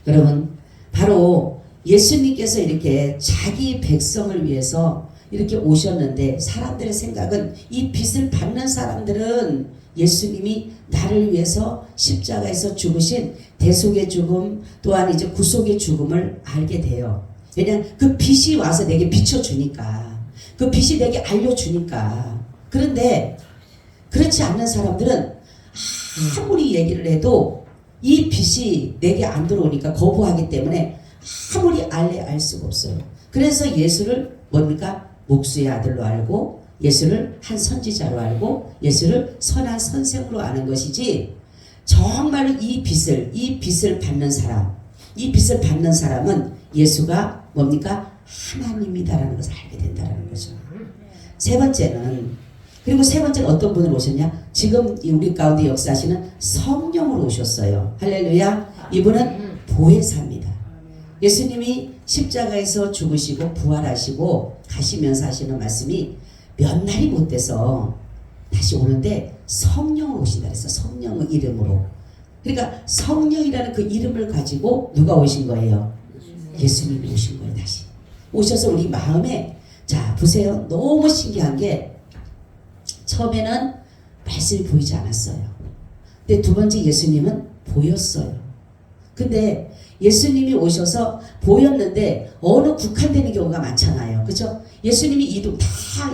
거예요. 여러분 바로 예수님께서 이렇게 자기 백성을 위해서 이렇게 오셨는데 사람들의 생각은 이 빛을 받는 사람들은 예수님이 나를 위해서 십자가에서 죽으신 대속의 죽음 또한 이제 구속의 죽음을 알게 돼요. 왜냐하면 그 빛이 와서 내게 비춰주니까 그 빛이 내게 알려주니까. 그런데 그렇지 않는 사람들은 아무리 얘기를 해도 이 빛이 내게 안 들어오니까 거부하기 때문에 아무리 알 수가 없어요. 그래서 예수를 뭡니까? 목수의 아들로 알고 예수를 한 선지자로 알고 예수를 선한 선생으로 아는 것이지 정말로 이 빛을 받는 사람 이 빛을 받는 사람은 예수가 뭡니까? 하나님이다라는 것을 알게 된다라는 거죠. 세 번째는 그리고 세 번째는 어떤 분으로 오셨냐? 지금 우리 가운데 역사하시는 성령으로 오셨어요. 할렐루야. 이분은 보혜사입니다. 예수님이 십자가에서 죽으시고 부활하시고 가시면서 하시는 말씀이 몇 날이 못 돼서 다시 오는데 성령으로 오신다 그랬어. 성령의 이름으로. 그러니까 성령이라는 그 이름을 가지고 누가 오신 거예요? 예수님이 오신 거예요. 다시 오셔서 우리 마음에 자 보세요. 너무 신기한 게 처음에는 말씀이 보이지 않았어요. 근데 두 번째 예수님은 보였어요. 근데 예수님이 오셔서 보였는데 어느 국한되는 경우가 많잖아요. 그죠? 예수님이 이동 다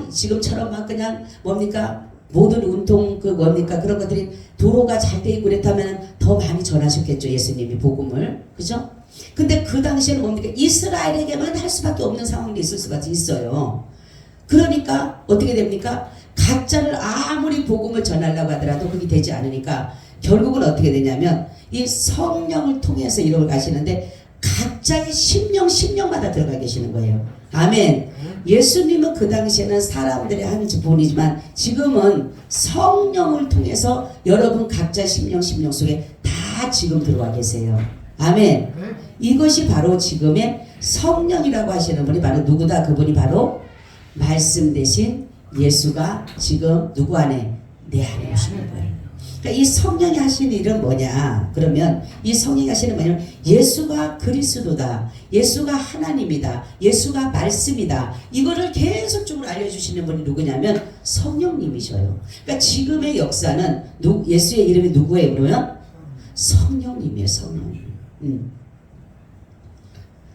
지금처럼 막 그냥 뭡니까? 모든 운동 그 뭡니까? 그런 것들이 도로가 잘 돼 있고 그랬다면 더 많이 전하셨겠죠. 예수님이 복음을. 그죠? 근데 그 당시에는 뭡니까? 이스라엘에게만 할 수밖에 없는 상황이 있을 수가 있어요. 그러니까 어떻게 됩니까? 각자를 아무리 복음을 전하려고 하더라도 그게 되지 않으니까 결국은 어떻게 되냐면 이 성령을 통해서 이러고 가시는데 각자의 심령마다 들어가 계시는 거예요. 아멘. 예수님은 그 당시에는 사람들의 한 분이지만 지금은 성령을 통해서 여러분 각자 심령 속에 다 지금 들어와 계세요. 아멘. 이것이 바로 지금의 성령이라고 하시는 분이 바로 누구다? 그분이 바로 말씀 대신 예수가 지금 누구 안에? 내 안에 오시는 거예요. 그러니까 이 성령이 하시는 일은 뭐냐? 그러면 이 성령이 하시는 뭐냐면 예수가 그리스도다. 예수가 하나님이다. 예수가 말씀이다. 이거를 계속적으로 알려주시는 분이 누구냐면 성령님이셔요. 그러니까 지금의 역사는 예수의 이름이 누구예요? 그러면 성령님이에요. 성령님.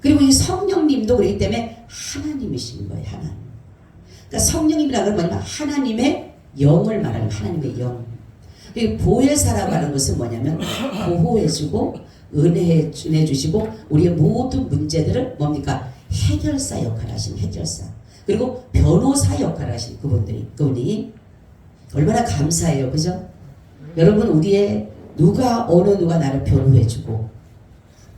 그리고 이 성령님도 그렇기 때문에 하나님이신 거예요. 하나님. 그러니까 성령님이라는 건 뭐냐면 하나님의 영을 말하는 하나님의 영. 보혜사라고 하는 것은 뭐냐면 보호해주고 은혜해주시고 우리의 모든 문제들을 뭡니까? 해결사 역할을 하시는 해결사. 그리고 변호사 역할을 하시는 그분이 얼마나 감사해요. 그죠? 여러분 우리의 어느 누가 나를 변호해주고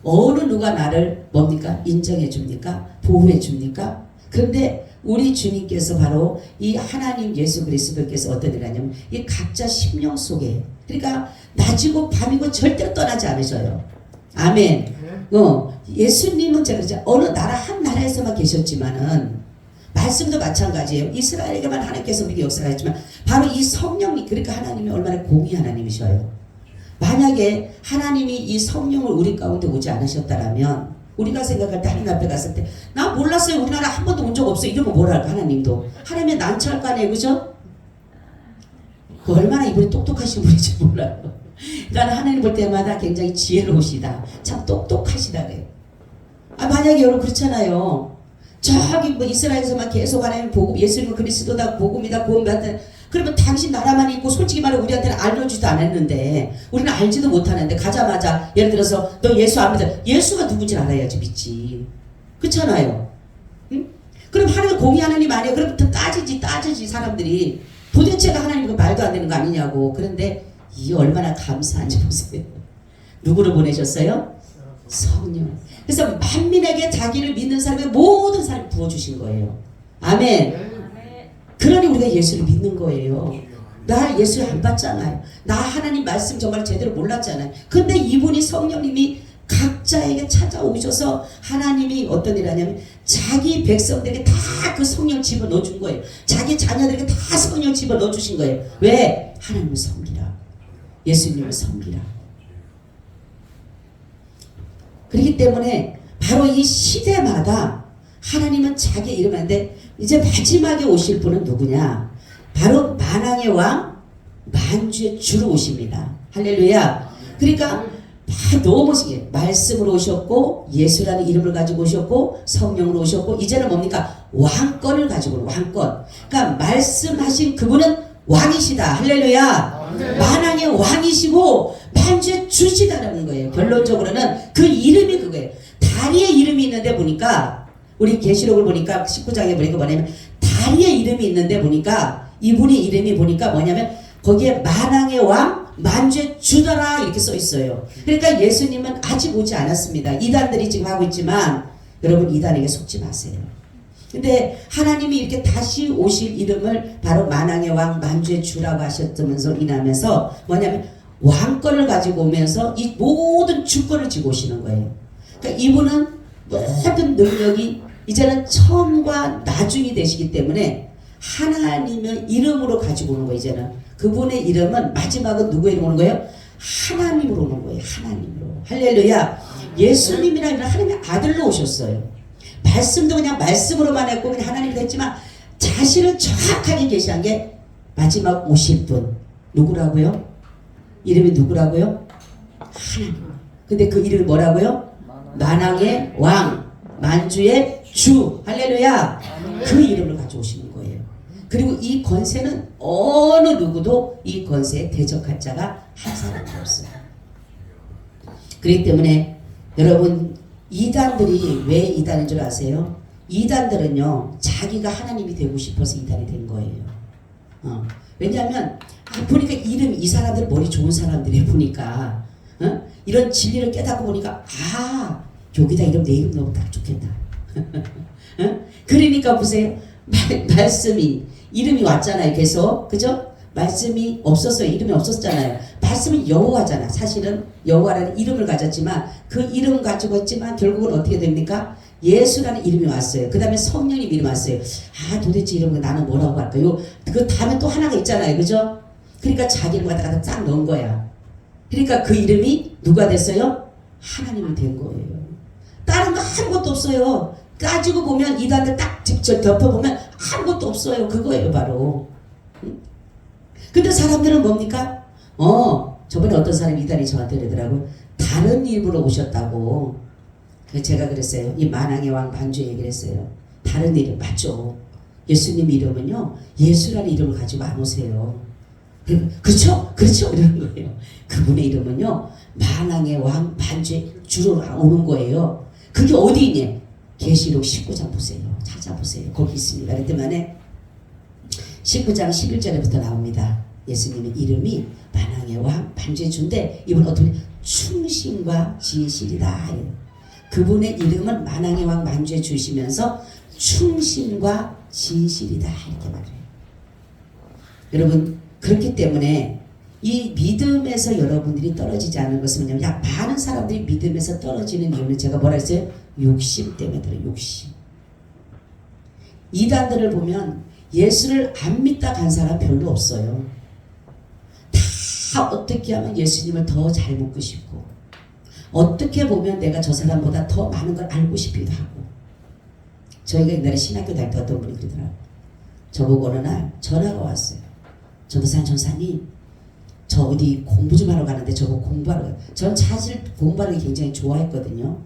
어느 누가 나를 뭡니까? 인정해줍니까? 보호해줍니까? 그런데 우리 주님께서 바로 이 하나님 예수 그리스도께서 어떤 일을 하냐면 이 각자 심령 속에 그러니까 낮이고 밤이고 절대로 떠나지 않으셔요. 아멘. 예수님은 제가 어느 나라 한 나라에서만 계셨지만은 말씀도 마찬가지예요. 이스라엘에게만 하나님께서 우리에게 역사하셨지만 바로 이 성령이 그러니까 하나님이 얼마나 공의 하나님이셔요. 만약에 하나님이 이 성령을 우리 가운데 오지 않으셨다라면 우리가 생각할 때 하나님 앞에 갔을 때 나 몰랐어요. 우리나라 한 번도 온 적 없어요. 이러면 뭘 할까? 하나님도. 하나님의 난처할 거 아니에요. 그죠? 얼마나 이분이 똑똑하신 분인지 몰라요. 나는 하나님 볼 때마다 굉장히 지혜로우시다. 참 똑똑하시다 그래요. 만약에 여러분 그렇잖아요. 저기 뭐 이스라엘에서만 계속 하나님 복음 예수님은 그리스도다 복음이다 복음이다 그러면 당신 나라만 있고 솔직히 말해 우리한테는 알려주지도 않았는데 우리는 알지도 못하는데 가자마자 예를 들어서 너 예수 안 믿어. 예수가 누군지 알아야지 믿지. 그렇잖아요. 응? 그럼 하나님 공의 하나님 아니에요. 그럼 따지지 사람들이 도대체가 하나님과 말도 안 되는 거 아니냐고. 그런데 이 얼마나 감사한지 보세요. 누구를 보내셨어요? 성령. 그래서 만민에게 자기를 믿는 사람의 모든 사람을 부어주신 거예요. 아멘. 그러니 우리가 예수를 믿는 거예요. 나 예수를 안 봤잖아요. 나 하나님 말씀 정말 제대로 몰랐잖아요. 근데 이분이 성령님이 각자 각자에게 찾아오셔서 하나님이 어떤 일을 하냐면 자기 백성들에게 다 그 성령 집어넣어 준 거예요. 자기 자녀들에게 다 성령 집어넣어 주신 거예요. 왜? 하나님을 섬기라. 예수님을 섬기라. 그렇기 때문에 바로 이 시대마다 하나님은 자기 이름 하는데 이제 마지막에 오실 분은 누구냐? 바로 만왕의 왕 만주의 주로 오십니다. 할렐루야. 그러니까 너무 멋있게 말씀으로 오셨고 예수라는 이름을 가지고 오셨고 성령으로 오셨고 이제는 뭡니까? 왕권을 가지고 오는 왕권. 그러니까 말씀하신 그분은 왕이시다. 할렐루야. 만왕의 왕이시고 만주의 주시다라는 거예요. 결론적으로는 그 이름이 그거예요. 다리에 이름이 있는데 보니까 우리 계시록을 보니까 19장에 보니까 뭐냐면 다리에 이름이 있는데 보니까 이분이 이름이 보니까 뭐냐면 거기에 만왕의 왕 만주의 주더라 이렇게 써 있어요. 그러니까 예수님은 아직 오지 않았습니다. 이단들이 지금 하고 있지만 여러분 이단에게 속지 마세요. 근데 하나님이 이렇게 다시 오실 이름을 바로 만왕의 왕 만주의 주라고 하셨으면서 인하면서 뭐냐면 왕권을 가지고 오면서 이 모든 주권을 지고 오시는 거예요. 그러니까 이분은 모든 능력이 이제는 처음과 나중이 되시기 때문에 하나님의 이름으로 가지고 오는 거예요. 이제는 그분의 이름은 마지막은 누구의 이름으로 오는 거예요? 하나님으로 오는 거예요. 하나님으로. 할렐루야. 예수님이라는 하나님의 아들로 오셨어요. 말씀도 그냥 말씀으로만 했고 그냥 하나님이 됐지만 자신을 정확하게 계시한 게 마지막 오실 분 누구라고요? 이름이 누구라고요? 하나님. 근데 그 이름이 뭐라고요? 만왕의 왕 만주의 주. 할렐루야. 그 이름을 가져오시는 거예요. 그리고 이 권세는 어느 누구도 이 권세에 대적할 자가 한 사람도 없어요. 그렇기 때문에 여러분 이단들이 왜 이단인 줄 아세요? 이단들은요 자기가 하나님이 되고 싶어서 이단이 된 거예요. 왜냐하면 보니까 이름 이 사람들 머리 좋은 사람들이 보니까 이런 진리를 깨닫고 보니까 여기다 이름 내 이름 넣으면 딱 좋겠다. 그러니까 보세요. 말씀이 이름이 왔잖아요. 계속 그죠? 말씀이 없었어요. 이름이 없었잖아요. 말씀은 여호와잖아. 사실은 여호와라는 이름을 가졌지만 그 이름 가지고 있지만 결국은 어떻게 됩니까? 예수라는 이름이 왔어요. 그 다음에 성령님 이름이 왔어요. 도대체 이름은 나는 뭐라고 할까요? 그 다음에 또 하나가 있잖아요. 그죠? 그러니까 자기 이름 갖다가 쫙 넣은 거야. 그러니까 그 이름이 누가 됐어요? 하나님이 된 거예요. 다른 거 아무것도 없어요. 따지고 보면 이단들 딱 직접 덮어보면 아무것도 없어요. 그거예요 바로. 근데 사람들은 뭡니까? 저번에 어떤 사람이 이단이 저한테 그러더라고요. 다른 이름으로 오셨다고. 제가 그랬어요. 이 만왕의 왕 반주 얘기를 했어요. 다른 이름 맞죠. 예수님 이름은요 예수라는 이름을 가지고 안 오세요. 그렇죠? 그렇죠? 이러는 거예요. 그분의 이름은요 만왕의 왕 반주의 주로 오는 거예요. 그게 어디 있냐? 계시록 19장 보세요. 찾아보세요. 거기 있습니다. 그렇기 때문에 19장 11절에부터 나옵니다. 예수님의 이름이 만왕의 왕 반주의 주인데 이분은 어떻게 충신과 진실이다. 그분의 이름은 만왕의 왕 만주의 주시면서 충신과 진실이다 이렇게 말해요. 여러분 그렇기 때문에 이 믿음에서 여러분들이 떨어지지 않은 것은 뭐냐면 많은 사람들이 믿음에서 떨어지는 이유는 제가 뭐라 했어요? 욕심 때문에 그래요. 욕심. 이단들을 보면 예수를 안 믿다 간 사람 별로 없어요. 다 어떻게 하면 예수님을 더 잘 묻고 싶고 어떻게 보면 내가 저 사람보다 더 많은 걸 알고 싶기도 하고. 저희가 옛날에 신학교 다닐 때 어떤 분이 그러더라고요. 저보고 어느 날 전화가 왔어요. 전도사님 저 어디 공부 좀 하러 가는데 저보고 공부하러 가요. 전 사실 공부하는 게 굉장히 좋아했거든요.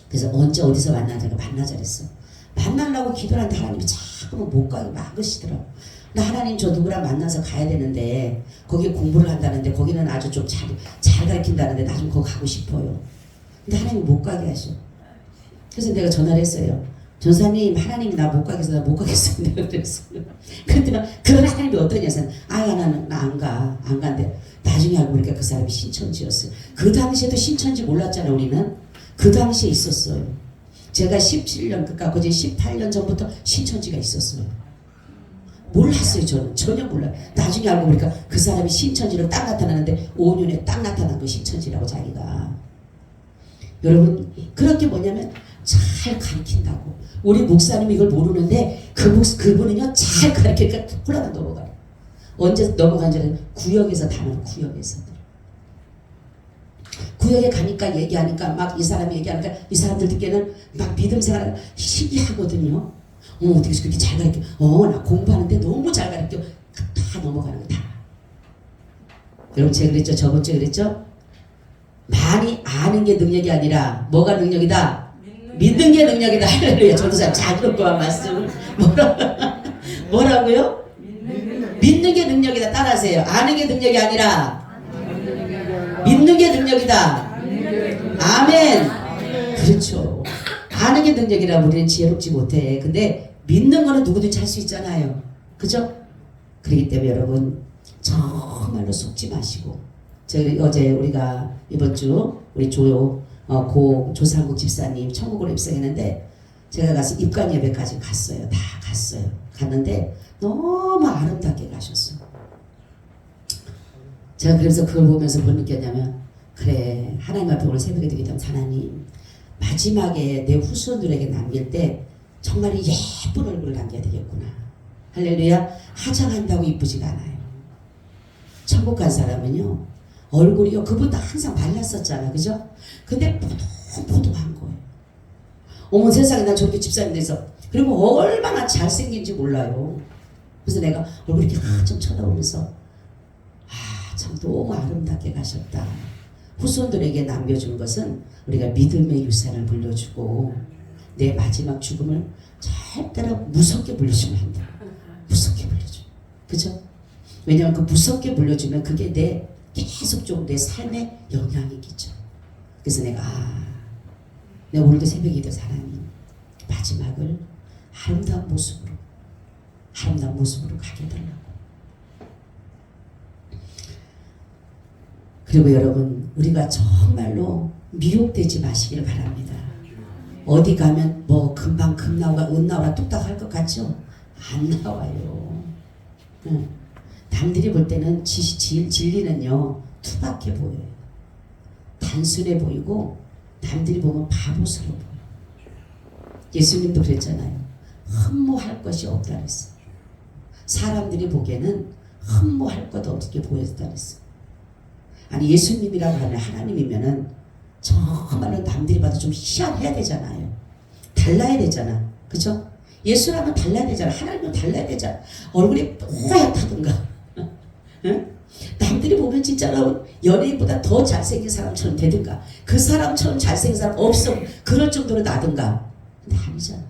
그래서 언제 어디서 만나자고 만나자 그랬어. 만나려고 기도를 하는데 하나님이 자꾸 못 가게 막으시더라고. 나 하나님 저 누구랑 만나서 가야 되는데 거기 공부를 한다는데 거기는 아주 좀 잘 가르친다는데 나 좀 거기 가고 싶어요. 근데 하나님이 못 가게 하셔. 그래서 내가 전화를 했어요. 전사님 하나님이 나 못 가게 해서 나 못 가겠어요. 내가 그랬어요. 그랬더니 그런 하나님이 어떠냐 해서 나는 나 안 간대. 나중에 알고 보니까 그 사람이 신천지였어요. 그 당시에도 신천지 몰랐잖아요. 우리는 그 당시에 있었어요. 제가 17년 그러니까 거의 18년 전부터 신천지가 있었어요. 몰랐어요. 저는 전혀 몰라요. 나중에 알고 보니까 그 사람이 신천지로 딱 나타나는데 5년에 딱 나타난 거 신천지라고 자기가. 여러분 그렇게 뭐냐면 잘 가르친다고. 우리 목사님이 이걸 모르는데 그분은요 잘 가르치니까 홀라당 넘어가요. 언제 넘어간지는 구역에서 다는 구역에서. 구역에 가니까 얘기하니까 막 이 사람이 얘기하니까 이 사람들 듣기에는 막 믿음 생활을 신기하거든요. 어떻게 그렇게 잘 가르쳐? 나 공부하는데 너무 잘 가르쳐. 다 넘어가는 거 다. 여러분 제가 그랬죠. 저번 주에 그랬죠. 많이 아는 게 능력이 아니라 뭐가 능력이다? 믿는 게 능력이다. 할렐루야. 전도사님 잘 듣고 한 말씀. 뭐라고요? 믿는 게 능력이다. 따라하세요. 아는 게 능력이 아니라 믿는 게 능력이다. 아멘. 그렇죠. 아는 게 능력이라 우리는 지혜롭지 못해. 근데 믿는 거는 누구든지 할 수 있잖아요. 그죠? 그렇기 때문에 여러분 정말로 속지 마시고. 저희 어제 우리가 이번 주 우리 고 조상국 집사님 천국으로 입성했는데 제가 가서 입관 예배까지 갔어요. 다 갔어요. 갔는데 너무 아름답게 가셨어. 제가 그래서 그걸 보면서 뭘 느꼈냐면 그래 하나님 앞에 오늘 새벽에 되기 때문에 하나님 마지막에 내 후손들에게 남길 때 정말 예쁜 얼굴을 남겨야 되겠구나. 할렐루야. 화장한다고 이쁘지가 않아요. 천국 간 사람은요 얼굴이요 그분도 항상 말랐었잖아. 그죠? 근데 포동포동한 거예요. 어머 세상에 난 저렇게 집사님 돼서 그리고 얼마나 잘생긴지 몰라요. 그래서 내가 얼굴 이렇게 한참 쳐다보면서 참 너무 아름답게 가셨다. 후손들에게 남겨준 것은 우리가 믿음의 유산을 물려주고 내 마지막 죽음을 절대로 무섭게 물려주면 안 돼. 무섭게 물려줘. 그죠? 왜냐하면 그 무섭게 물려주면 그게 계속적으로 내 삶에 영향이 끼쳐. 그래서 내가 오늘도 새벽에 기도해서 하나님 마지막을 아름다운 모습으로 가게 해달라고. 그리고 여러분 우리가 정말로 미혹되지 마시길 바랍니다. 어디 가면 뭐 금방 금 나오가 은 나오라 뚝딱 할 것 같죠? 안 나와요. 남들이 볼 때는 진리는요 투박해 보여요. 단순해 보이고 남들이 보면 바보스러워 보여요. 예수님도 그랬잖아요. 흠모할 것이 없다 그랬어요. 사람들이 보기에는 흠모할 것 없게 보였다 그랬어요. 아니 예수님이라고 하는 하나님이면은 정말로 남들이 봐도 좀 희한해야 되잖아요. 달라야 되잖아. 그죠? 예수라면 달라야 되잖아. 하나님은 달라야 되잖아. 얼굴이 뽀얗다든가 응? 남들이 보면 진짜로 연예인보다 더 잘생긴 사람처럼 되든가 그 사람처럼 잘생긴 사람 없어 그럴 정도로 나든가. 근데 아니잖아.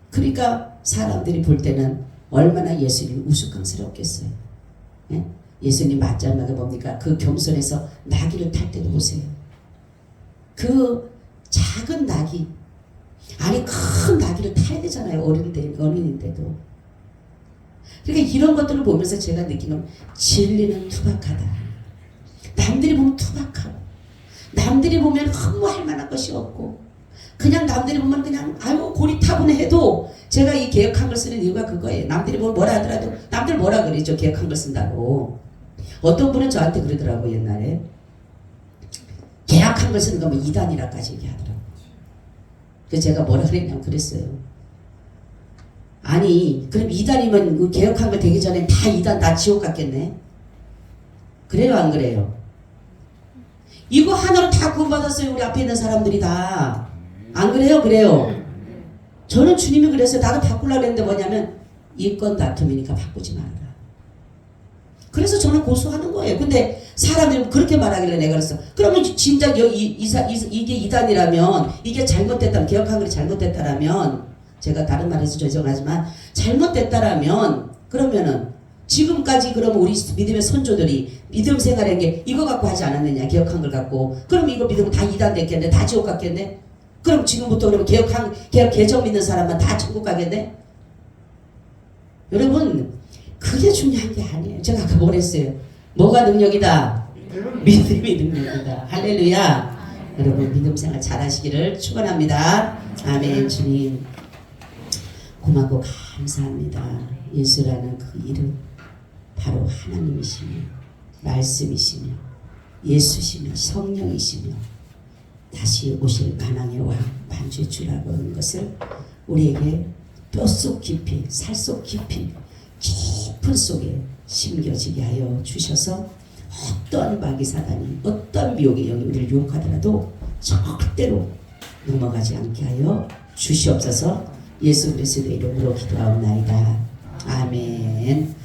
그러니까 사람들이 볼 때는 얼마나 예수님이 우스꽝스럽겠어요. 예? 예수님 맞자마자 뭡니까? 그 겸손해서 나귀를 탈 때도 보세요. 그 작은 나귀 아니 큰 나귀를 타야 되잖아요. 어린인데도. 그러니까 이런 것들을 보면서 제가 느끼는 건 진리는 투박하다. 남들이 보면 투박하고 남들이 보면 흠모할 만한 것이 없고 그냥 남들이 보면 그냥 아유 고리타분해도 제가 이 개혁한 걸 쓰는 이유가 그거예요. 남들이 보면 뭐라 하더라도 남들 뭐라 그러죠. 개혁한 걸 쓴다고. 어떤 분은 저한테 그러더라고 옛날에 개혁한 걸 쓰는 거면 이단이라까지 얘기하더라고. 그래서 제가 뭐라 그랬냐면 그랬어요. 아니 그럼 이단이면 개혁한 거 되기 전에 다 이단 다 지옥 갔겠네. 그래요 안 그래요? 이거 하나로 다 구원받았어요. 우리 앞에 있는 사람들이 다. 안 그래요? 그래요. 저는 주님이 그랬어요. 나도 바꾸려고 했는데 뭐냐면 인권 다툼이니까 바꾸지 말아라. 그래서 저는 고소하는 거예요. 근데 사람들이 그렇게 말하길래 내가 그랬어. 그러면 진짜 이게 이단이라면 이게 잘못됐다면 개혁한 글이 잘못됐다라면 제가 다른 말해서 죄송하지만 잘못됐다라면 그러면은 지금까지 그럼 우리 믿음의 선조들이 믿음 생활한 게 이거 갖고 하지 않았느냐 개혁한 걸 갖고 그럼 이거 믿으면 다 이단 됐겠네 다 지옥 갔겠네 그럼 지금부터 그러면 개혁 개정 믿는 사람만 다 천국 가겠네 여러분 그게 중요한 게 아니에요. 제가 아까 뭐랬어요? 뭐가 능력이다? 믿음이 능력이다. 할렐루야. 여러분 믿음 생활 잘 하시기를 축원합니다. 아멘. 주님 고맙고 감사합니다. 예수라는 그 이름 바로 하나님이시며 말씀이시며 예수시며 성령이시며 다시 오실 만왕의 왕 반주의 주라고 하는 것을 우리에게 뼛속 깊이 살속 깊이 깊은 속에 심겨지게 하여 주셔서 어떠한 마귀 사단이 어떠한 미혹의 영이 우리를 유혹하더라도 절대로 넘어가지 않게 하여 주시옵소서. 예수 그리스도의 이름으로 기도하옵나이다. 아멘.